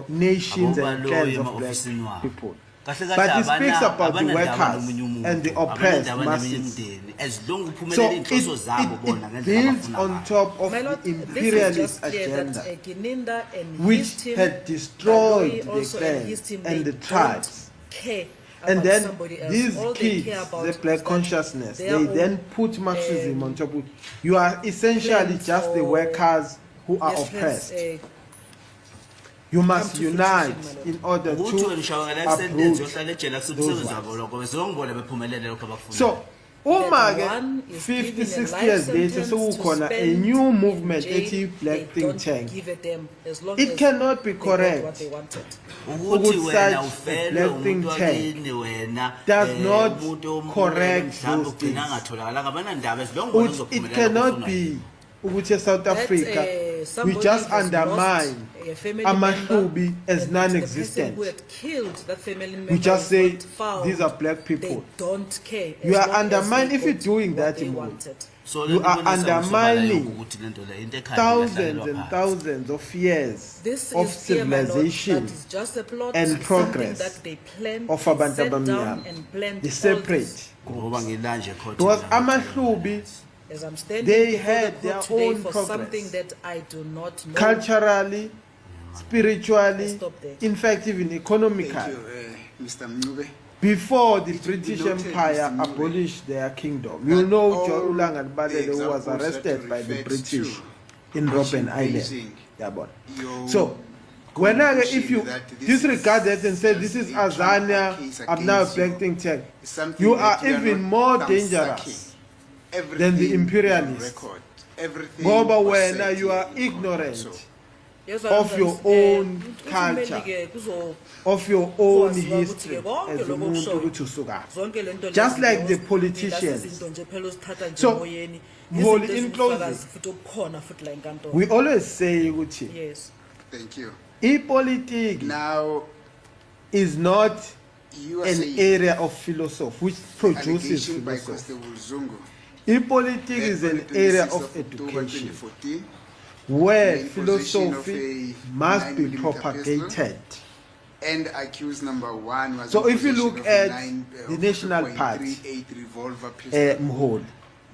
nations and Abobaloyi clans of ema-ofisini black wabo. people. Kahle But kahle it speaks abana- about the abanandaba workers nomunye umuntu, and the oppressed abanandaba neminye masses. imindeni. As long So uphumelele iy'nhloso zabo bona it ngendlela builds abafuna on ngayo. top of My lord, the this is imperialist just clear agenda, that Gininda and his which team, had destroyed Baloyi the also and his clans team, and they the don't tribes. care And about then somebody else. these All they kids, care about the is black that consciousness, their they own, then put Marxism on top of. You are essentially plans just the or workers who are yes, oppressed. plans, You must come to unite fruition, my lord. in order ukuthi wena to ushawakela isentence uproot. yohlala ejele those akusemsebenzi ones. wabo lokho bezongibona bephumelele lokho abakufuna. So, uma That one ke is 50, given a 60 life years later, sentence so to ukhona a spend new in movement, jail. ethi black They think don't tank. give a damn as long It as cannot be they got what correct. they wanted. ukuthi Ukuthi wena such a ufelwe black think umuntu tank wakini wena does not umuntu omunye correct mhlawumbe those ugcina things. angatholakala ngabanandaba as long bona It uzophumelela cannot lokho be ukuthi South That, Africa we somebody just has undermine lost, a family Amahlubi member, as and non-existent. the person who had killed that family member We just is say not found, these are black people. They don't care. You as are long as undermining, they if you're got doing what that, they Imo, wanted. So you le are nto ibonisa ngosobala undermining yonke ukuthi le nto le into ekhaya thousands ilahlalelwa and phansi. thousands of years This of is clear, my lord, civilization that is just a plot, and something progress that they planned, of they abantu sat down abamnyama. and planned The all separate this. Ngoba ngilanje court because la- Amahlubi, As I'm standing they before had the their court today own for progress. something that I do not know. culturally, spiritually, Stop there. in fact, even Thank economically, you, Mr. Mncube. before the It will be British noted, Empire Mr. Mncube, abolished their kingdom. that You know, all Joe Ulang the Balele who was examples that arrested you by the referred British to, in which Robben in Island. Beijing, Yeah, but. your So, when if you conclusion that this disregard is that and say this just is a Trump Azania, case I'm now against you, reflecting check, is something you that are you even not more thumb dangerous sucking. than Everything the is imperialists. on record. Everything Ngoba was wena said you here are in court. ignorant So, Yes, of your own culture, of your own history as umuntu ukuthi usukaphi. Just like the politicians. So, Mholi, in closing, we always say ukuthi yes. thank you. ipolitiki Now, is not you are an saying area of philosophy which produces allegation by philosophy. Constable Zungu. Ipolitiki that is on an the area 26th of October education 2014, where in possession of philosophy a must be 9mm propagated. and accused number 1 was So in if you possession look of at a the National Party, 3.38 revolver pistol. Mholi,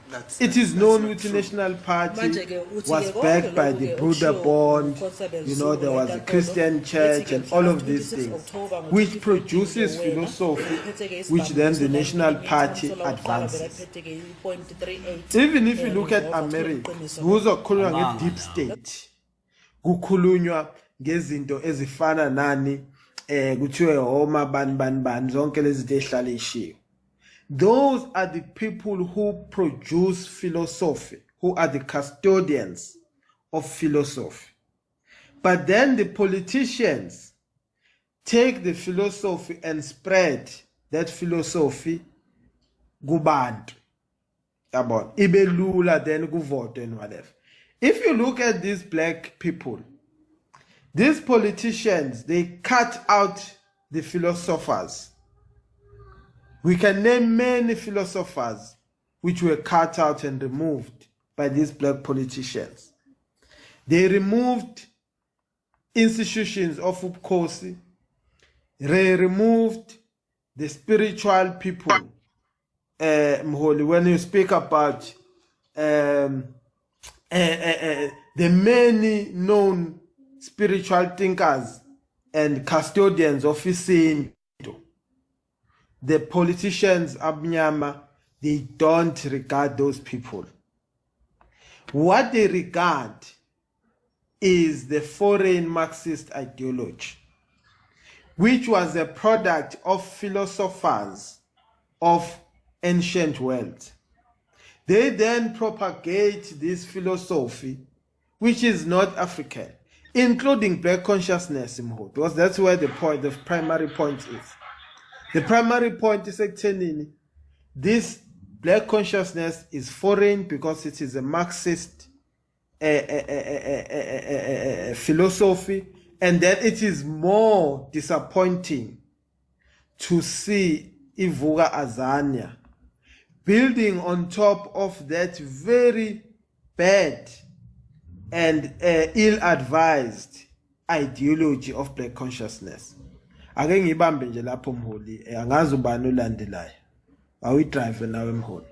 That's- it is that's known not with the true. National Party Manje-ke uthi-ke was konke backed by lokhu-ke the okushiwo Bruder Bond, nguConstable you know, there Zungu was a enkantolo, Christian church ethi-ke and all mhla of these 26 things, October which 2014 produces wena, philosophy, uphethe-ke which then the isibambiso National nangenye Party inhlanganiso lawo kuqala advances. bekaphethe-ke i-.38, Even if you look at revolver, America, kuneqiniso. kuzokhulunywa Amanga nge-deep lawo. state, kukhulunywa ngezinto ezifana nani, kuthiwe homa bani zonke lezi zinto ezihlala ey'shiwo. Those are the people who produce philosophy, who are the custodians of philosophy. But then the politicians take the philosophy and spread that philosophy kubantu. Yabona, ibe lula then kuvote and whatever. If you look at these black people, these politicians, they cut out the philosophers. We can name many philosophers which were cut out and removed by these black politicians. They removed institutions of ubukhosi. They removed the spiritual people. Mholi, when you speak about the many known spiritual thinkers and custodians of isintu, the politicians abnyama, they don't regard those people. What they regard is the foreign Marxist ideology, which was a product of philosophers of ancient world. They then propagate this philosophy, which is not African, including black consciousness, because that's where the primary point is. The primary point is that this black consciousness is foreign because it is a Marxist philosophy, and that it is more disappointing to see Ivuka Azania building on top of that very bad and ill-advised ideology of black consciousness. Ake ngibambe nje lapho Mholi, angazi ubani ulandelayo. Awuyidrive nawe Mholi.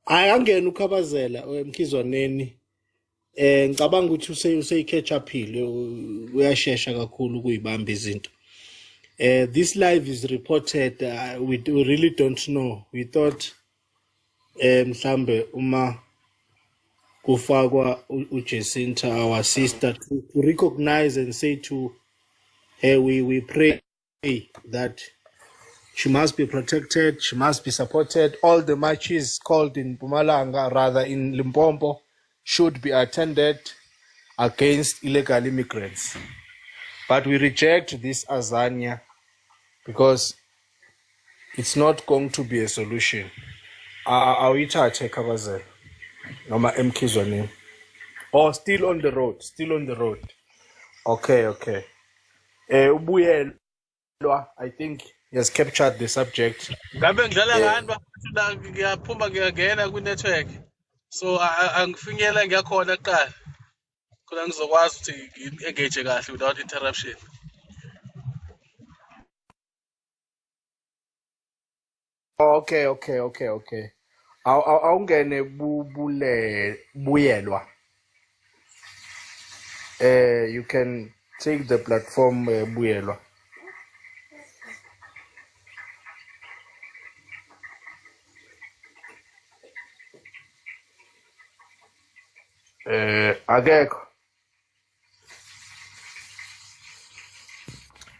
Angena ukhabazela emkhizwaneni. Ngicabanga ukuthi useyicatch uphile, uyashesha kakhulu kuyibamba izinto. This live is reported, we really don't know. We thought mhlambe uma kufakwa uJacinta, our sister, to recognize and say to her, we pray that she must be protected, she must be supported. All the marches called in Mpumalanga, rather in Limpopo, should be attended against illegal immigrants. But we reject this Azania because it's not going to be a solution. Awuyithathe Khabazela noma emkhizwaneni. Or still on the road. Okay, okay. Ubuyelwa, I think he has captured the subject. Ngabe ngidlala ngani bafethu la ngiyaphuma ngiyangena kwi-network. So angifinyela ngiyakhona kuqala. Khona ngizokwazi ukuthi ngi-engage kahle without interruption. Okay, okay, okay, okay. Awungene buyelwa. You can take the platform buyelwa. Akekho.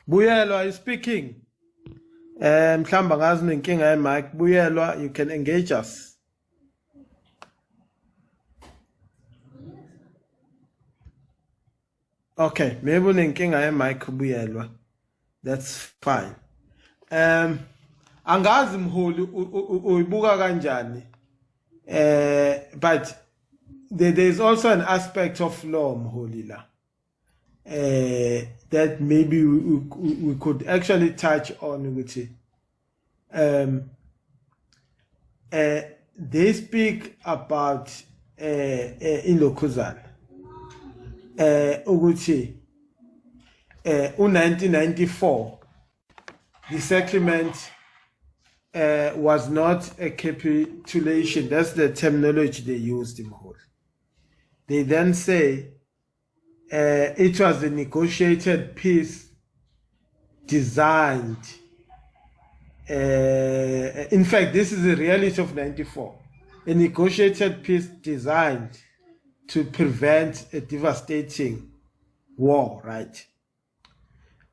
Buyelwa, are you speaking? Mhlamba ngazi nenkinga ye-mic. Buyelwa, you can engage us. Okay, maybe unenkinga ye-mic Buyelwa. That's fine. Angazi mholi uyibuka kanjani. But there's also an aspect of law mholi la. That maybe we could actually touch on with it. They speak about ilokuzana. Ukuthi 1994 the settlement was not a capitulation. That's the terminology they used in whole. They then say it was a negotiated peace designed. In fact, this is the reality of 94. A negotiated peace designed to prevent a devastating war, right?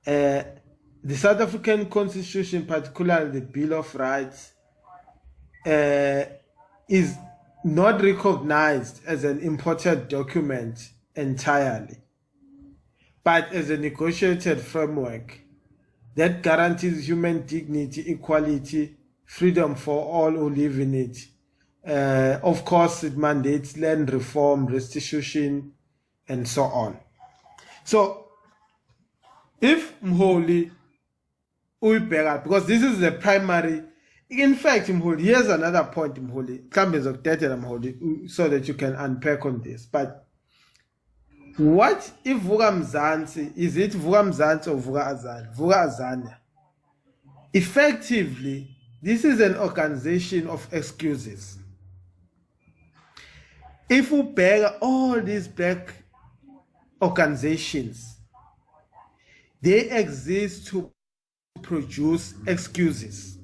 The South African Constitution, particularly the Bill of Rights, is not recognized as an imported document entirely, but as a negotiated framework that guarantees human dignity, equality, freedom for all who live in it. Of course, it mandates land reform, restitution, and so on. So, if Mholi uyibheka, because this is the primary, in fact, Mholi, here's another point, Mholi, Mholi, so that you can unpack on this. But what if Vuka Mzansi, is it Vuka Mzansi or Vuka Azania? Vuka Azania. Effectively, this is an organization of excuses. If we beg all these black organizations, they exist to produce excuses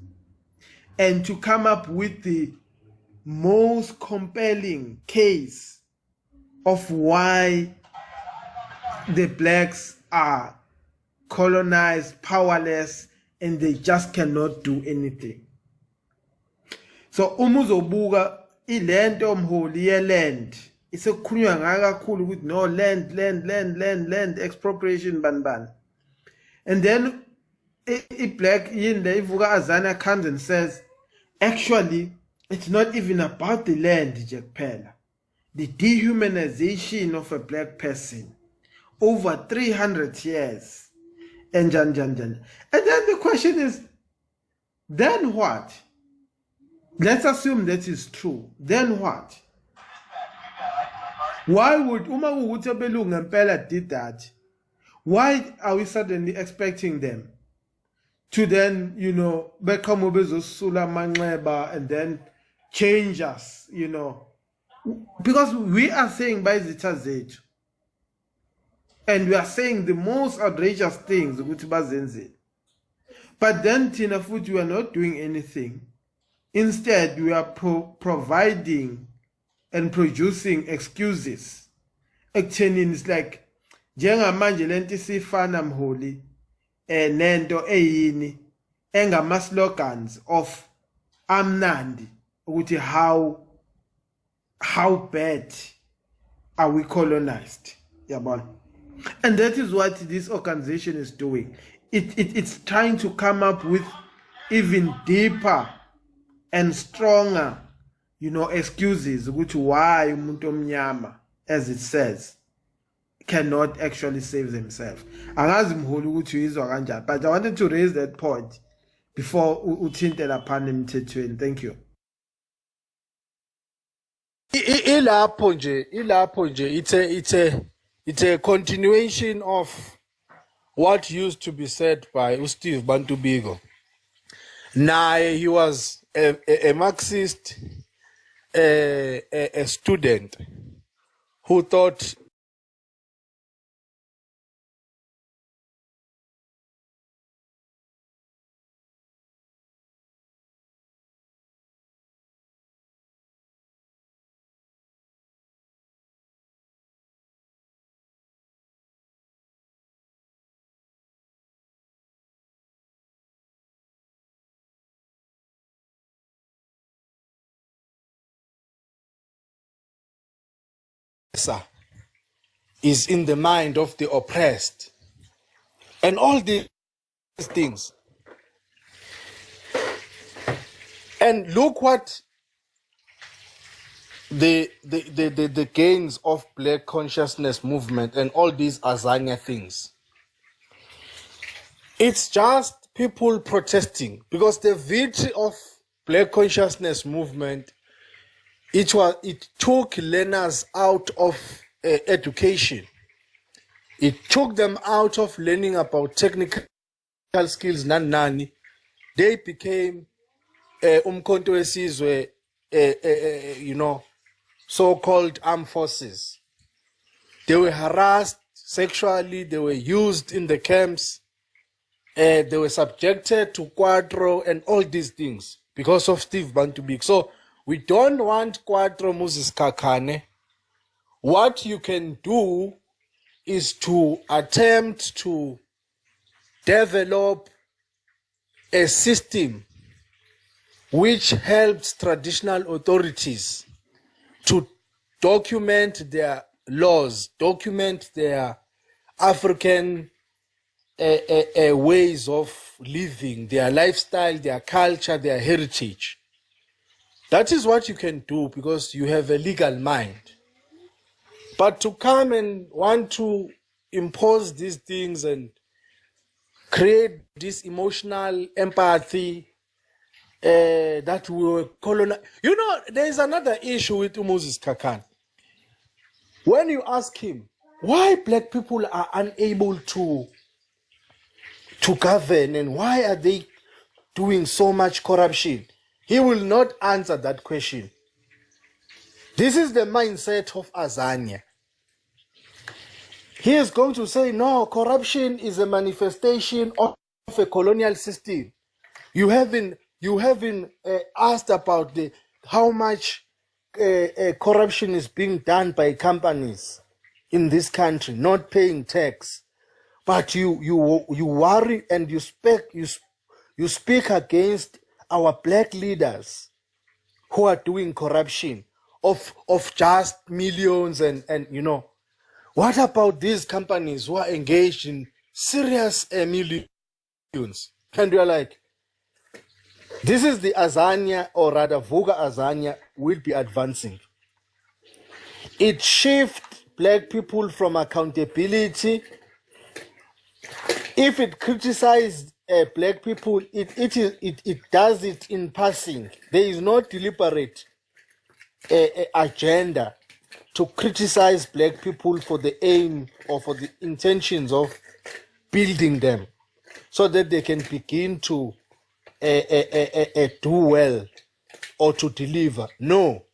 and to come up with the most compelling case of why the blacks are colonized, powerless, and they just cannot do anything. So umuzobuka ilento mholi ye-land isekukhulunywa ngayo kakhulu ukuthi no land expropriation ban. And then black yinde ivuka Azania comes and says, actually it's not even about the land nje kuphela. The dehumanization of a black person over 300 years and jan. And then the question is, then what? Let's assume that is true. Then what? Why would Uma Belunga Mpela did that? Why are we suddenly expecting them to then, become Sula Mangleba and then change us, Because we are saying by Zita Zet, and we are saying the most outrageous things, but then Tina Foot, we are not doing anything. Instead, we are providing and producing excuses. Actually, it's like, njengamanje lento sifana mholi nento eyini engama slogans of amnandi ukuthi how bad are we colonized, yabona. And that is what this organization is doing. It's trying to come up with even deeper and stronger, excuses ukuthi why umuntu omnyama, as it says, cannot actually save themselves. Angazi mholi ukuthi uyizwa kanjani, but I wanted to raise that point before uthintela phana emthethweni. Thank you. Ilapho nje it's a continuation of what used to be said by Steve Bantu Biko. Now he was a Marxist, a student who thought is in the mind of the oppressed, and all these things. And look what the gains of Black consciousness movement and all these Azania things. It's just people protesting, because the victory of Black consciousness movement, it took learners out of education. It took them out of learning about technical skills. Nani, they became umkhonto wesizwe, so-called armed forces. They were harassed sexually. They were used in the camps. They were subjected to Quadro and all these things because of Steve Bantu Biko. So we don't want Quadro Moses Kakane. What you can do is to attempt to develop a system which helps traditional authorities to document their laws, document their African ways of living, their lifestyle, their culture, their heritage. That is what you can do because you have a legal mind. But to come and want to impose these things and create this emotional empathy that we were colonized. You know, there is another issue with Moses Kakan. When you ask him why Black people are unable to govern and why are they doing so much corruption, he will not answer that question. This is the mindset of Azania. He is going to say, no, corruption is a manifestation of a colonial system. You haven't asked about how much corruption is being done by companies in this country, not paying tax. But you worry and you speak against our Black leaders who are doing corruption of just millions and you know. What about these companies who are engaged in serious millions? And you're like, this is the Azania, or rather Vuga Azania will be advancing. It shifts Black people from accountability. If it criticizes Black people, it does it in passing. There is no deliberate agenda to criticize Black people for the aim or for the intentions of building them so that they can begin to do well or to deliver. No.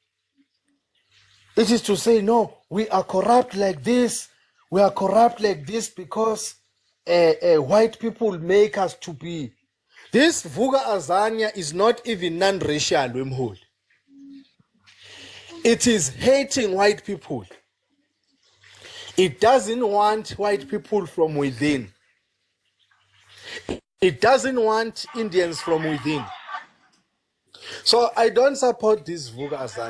It is to say, no, we are corrupt like this. We are corrupt like this because white people make us to be. This Vuga Azania is not even non-racial, Wimhul. It is hating white people. It doesn't want white people from within. It doesn't want Indians from within. So I don't support this Vuga Azania.